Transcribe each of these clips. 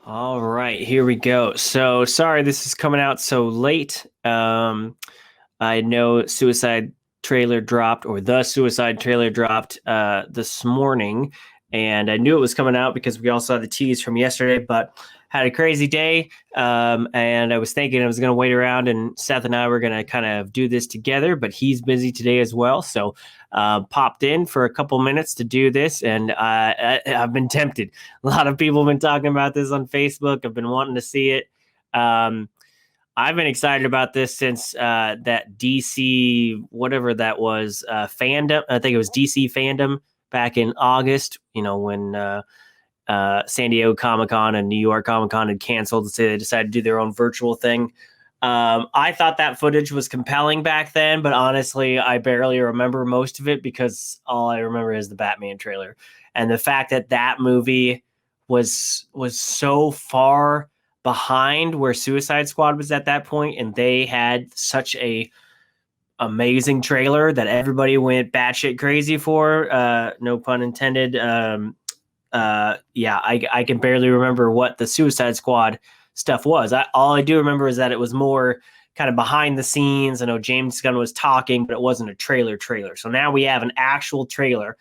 All right, here we go. So sorry this is coming out so late. I know Suicide trailer dropped, or the Suicide trailer dropped this morning, and I knew it was coming out because we all saw the tease from yesterday, but had a crazy day. And I was thinking I was going to wait around, and Seth and I were going to kind of do this together, but he's busy today as well. So popped in for a couple minutes to do this, and I've been tempted. A lot of people have been talking about this on Facebook. I've been wanting to see it. I've been excited about this since that DC, whatever that was, fandom. I think it was DC fandom back in August, when San Diego Comic-Con and New York Comic-Con had canceled, so they decided to do their own virtual thing. I thought that footage was compelling back then, but honestly, I barely remember most of it because all I remember is the Batman trailer. And the fact that that movie was so far behind where Suicide Squad was at that point, and they had such a amazing trailer that everybody went batshit crazy for. No pun intended. I can barely remember what the Suicide Squad stuff was. All I do remember is that it was more kind of behind the scenes. I know James Gunn was talking, but it wasn't a trailer. So now we have an actual trailer.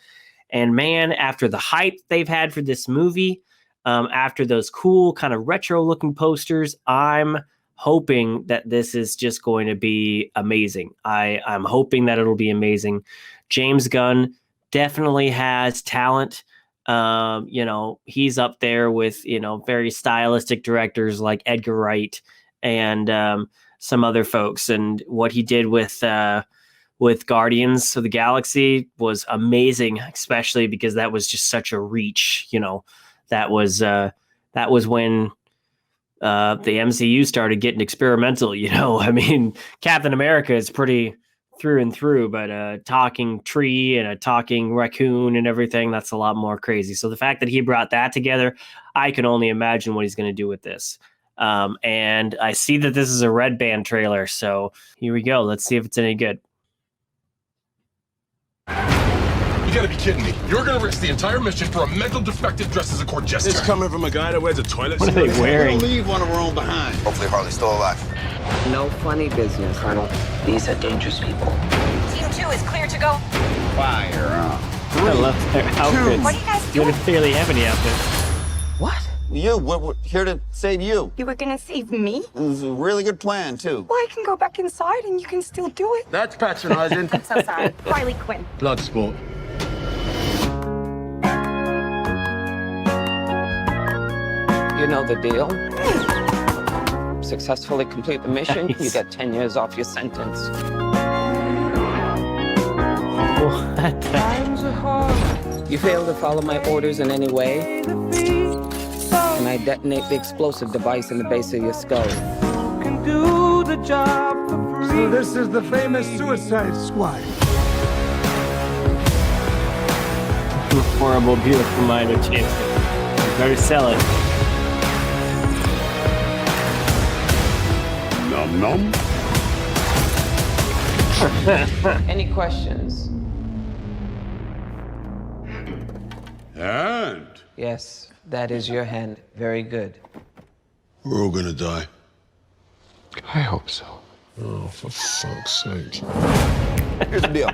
And man, after the hype they've had for this movie, after those cool kind of retro looking posters, I'm hoping that this is just going to be amazing. I'm hoping that it'll be amazing. James Gunn definitely has talent. He's up there with, very stylistic directors like Edgar Wright and some other folks. And what he did with Guardians of the Galaxy was amazing, especially because that was just such a reach. That was when the MCU started getting experimental. I mean, Captain America is pretty through and through, but a talking tree and a talking raccoon and everything, that's a lot more crazy. So the fact that he brought that together, I can only imagine what he's going to do with this. And I see that this is a Red Band trailer, so here we go. Let's see if it's any good. You gotta be kidding me. You're gonna risk the entire mission for a mental defective dressed as a court jester. It's coming from a guy that wears a toilet suit. What are they wearing? We'll leave one of our own behind. Hopefully Harley's still alive. No funny business, Colonel. These are dangerous people. Team 2 is clear to go. Fire up. I love their outfits. What are you guys They doing? don't barely have any outfits. What? We're here to save you. You were gonna save me? It was a really good plan, too. Well, I can go back inside and you can still do it. That's patronizing. I'm so sorry. Harley Quinn. Blood sport. You know the deal. Successfully complete the mission, Nice. you get 10 years off your sentence. What the? You fail to follow my orders in any way, and I detonate the explosive device in the base of your skull. So this is the famous Suicide Squad. Horrible, beautiful mind of James. Better sell it. Num num. Any questions? And Yes, that is your hand. Very good. we're all gonna die. I hope so. Oh, for fuck's sake. Here's the deal.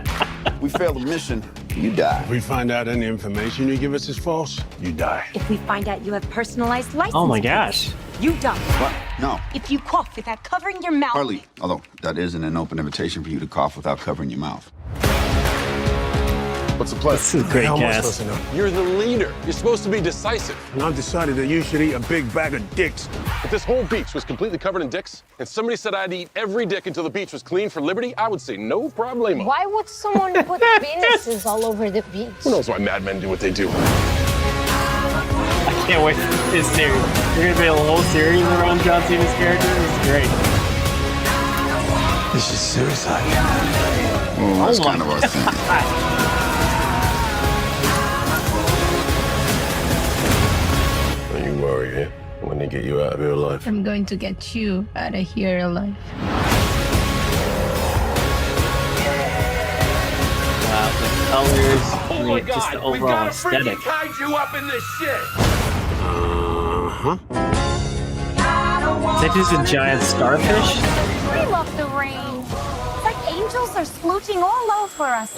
We fail the mission, you die. If we find out any information you give us is false, you die. If we find out you have personalized license Oh my plates, gosh. you die. What? No. If you cough without covering your mouth. Harley, although that isn't an open invitation for you to cough without covering your mouth. What's the plan? This is a great How am I cast. supposed to know? You're the leader. You're supposed to be decisive. And I've decided that you should eat a big bag of dicks. If this whole beach was completely covered in dicks, and somebody said I had to eat every dick until the beach was clean for liberty, I would say no problemo. Why would someone put penises all over the beach? Who knows why madmen do what they do? I can't wait for this series. There's gonna be a whole series around John Cena's character. This is great. This is suicide. Oh, that's my kind of our thing. Don't you worry, yeah? When they get you out of here alive. I'm going to get you out of here alive. The colors, just the overall aesthetic. Uh-huh. that just a giant starfish? We love the rain. It's like angels are splooching all over us.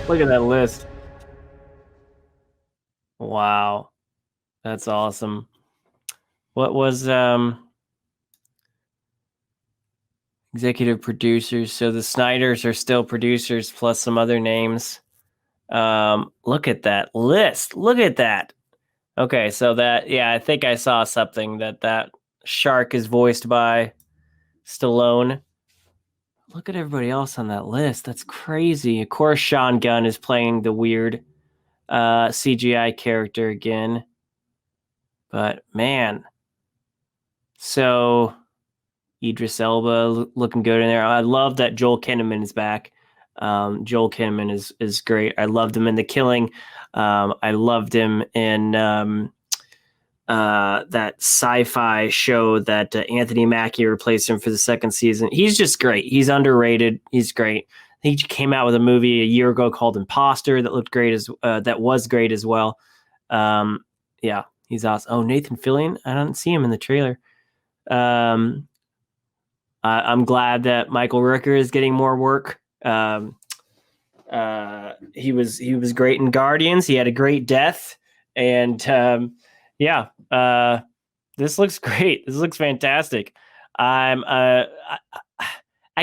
Look at that list. Wow. That's awesome. What was executive producers? So the Snyders are still producers plus some other names. Look at that list. Look at that. Okay, so that, yeah, I think I saw something that shark is voiced by Stallone. Look at everybody else on that list. That's crazy. Of course, Sean Gunn is playing the weird CGI character again. But man, so Idris Elba looking good in there. I love that Joel Kinnaman is back. Joel Kinnaman is great. I loved him in The Killing. I loved him in that sci-fi show that Anthony Mackie replaced him for the second season. He's just great. He's underrated. He's great. He came out with a movie a year ago called Imposter that looked great that was great as well. Yeah, he's awesome. Oh, Nathan Fillion. I don't see him in the trailer. I'm glad that Michael Rooker is getting more work. He was great in Guardians. He had a great death, and this looks great. This looks fantastic. I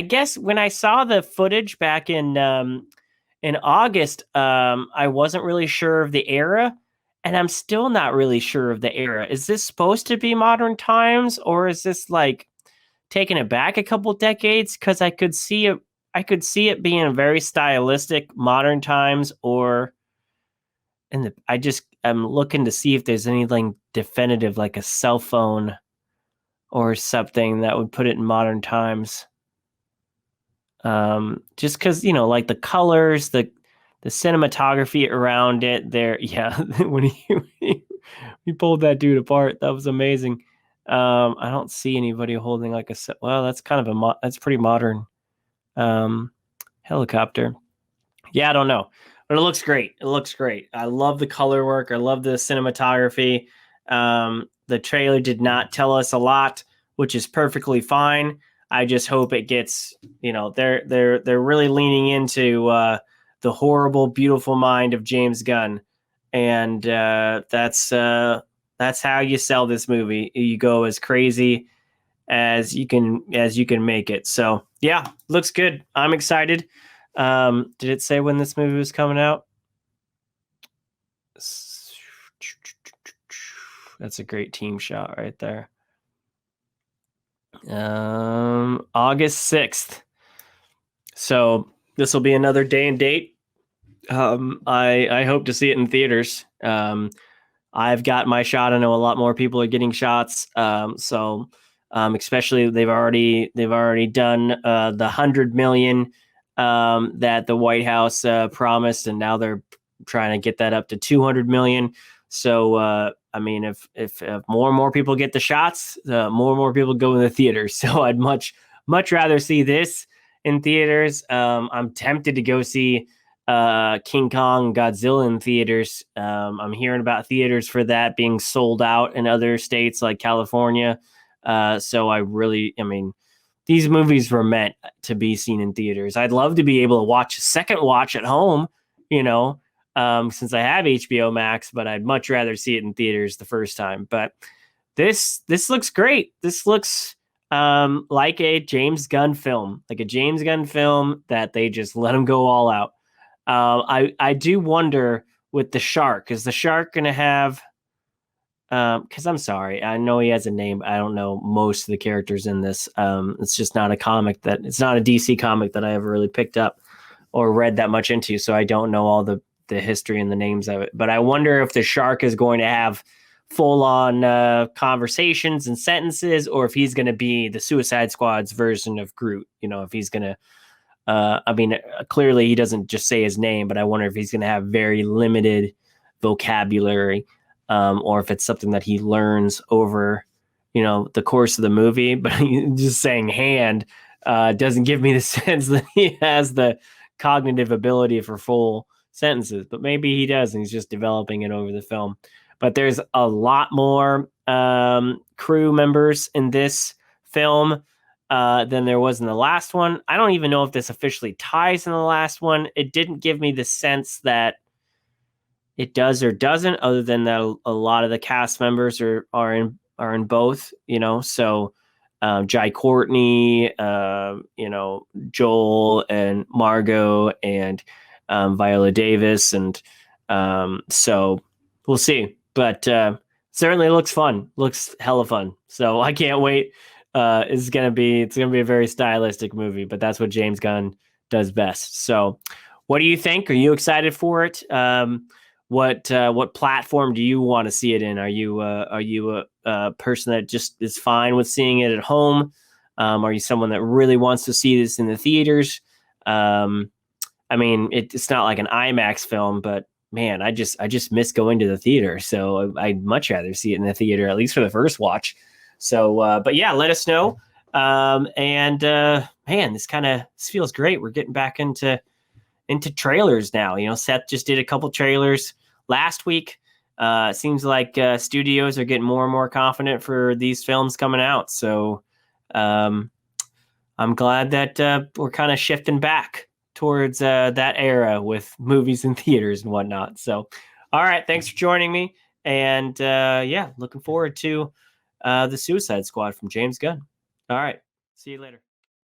guess when I saw the footage back in August, I wasn't really sure of the era, and I'm still not really sure of the era. Is this supposed to be modern times, or is this like taking it back a couple decades? Because I could see it being very stylistic modern times, or I'm looking to see if there's anything definitive like a cell phone or something that would put it in modern times. Just because, like the colors, the cinematography around it there. Yeah. When he pulled that dude apart, that was amazing. I don't see anybody holding like that's kind of that's pretty modern. Helicopter. Yeah, I don't know, but it looks great. It looks great. I love the color work. I love the cinematography. The trailer did not tell us a lot, which is perfectly fine. I just hope it gets, they're really leaning into the horrible, beautiful mind of James Gunn, and that's how you sell this movie. You go as crazy as you can make it. So yeah, looks good. I'm excited. Did it say when this movie was coming out? That's a great team shot right there. August 6th. So this will be another day and date. I hope to see it in theaters. I've got my shot. I know a lot more people are getting shots. Especially they've already done the 100 million that the White House promised, and now they're trying to get that up to 200 million. So if more and more people get the shots, more and more people go in the theaters. So I'd much rather see this in theaters. I'm tempted to go see King Kong Godzilla in theaters. I'm hearing about theaters for that being sold out in other states like California. So these movies were meant to be seen in theaters. I'd love to be able to watch a second watch at home, since I have HBO Max, but I'd much rather see it in theaters the first time. But this looks great. This looks like a James Gunn film, that they just let him go all out. I do wonder with the shark, is the shark going to have, because I'm sorry, I know he has a name. I don't know most of the characters in this. It's just not it's not a DC comic that I ever really picked up or read that much into. So I don't know all the history and the names of it, but I wonder if the shark is going to have full on conversations and sentences, or if he's going to be the Suicide Squad's version of Groot, if he's going to, clearly he doesn't just say his name, but I wonder if he's going to have very limited vocabulary, or if it's something that he learns over, the course of the movie. But just saying hand doesn't give me the sense that he has the cognitive ability for full sentences, but maybe he does, and he's just developing it over the film. but there's a lot more crew members in this film than there was in the last one. I don't even know if this officially ties in the last one. It didn't give me the sense that it does or doesn't, other than that a lot of the cast members are in both, you know. So Jai Courtney, you know, Joel and Margot and Viola Davis, and so we'll see. But certainly looks fun. Looks hella fun. So I can't wait. It's gonna be a very stylistic movie, but that's what James Gunn does best. So, what do you think? Are you excited for it? What platform do you want to see it in? Are you a person that just is fine with seeing it at home? Are you someone that really wants to see this in the theaters? I mean, it's not like an IMAX film, but man, I just miss going to the theater. So I'd much rather see it in the theater, at least for the first watch. So, but yeah, let us know. Man, this feels great. We're getting back into trailers now. You know, Seth just did a couple trailers last week. Seems like studios are getting more and more confident for these films coming out. So I'm glad that we're kind of shifting back towards that era with movies in theaters and whatnot. So, all right, thanks for joining me. And yeah, looking forward to the Suicide Squad from James Gunn. All right, see you later.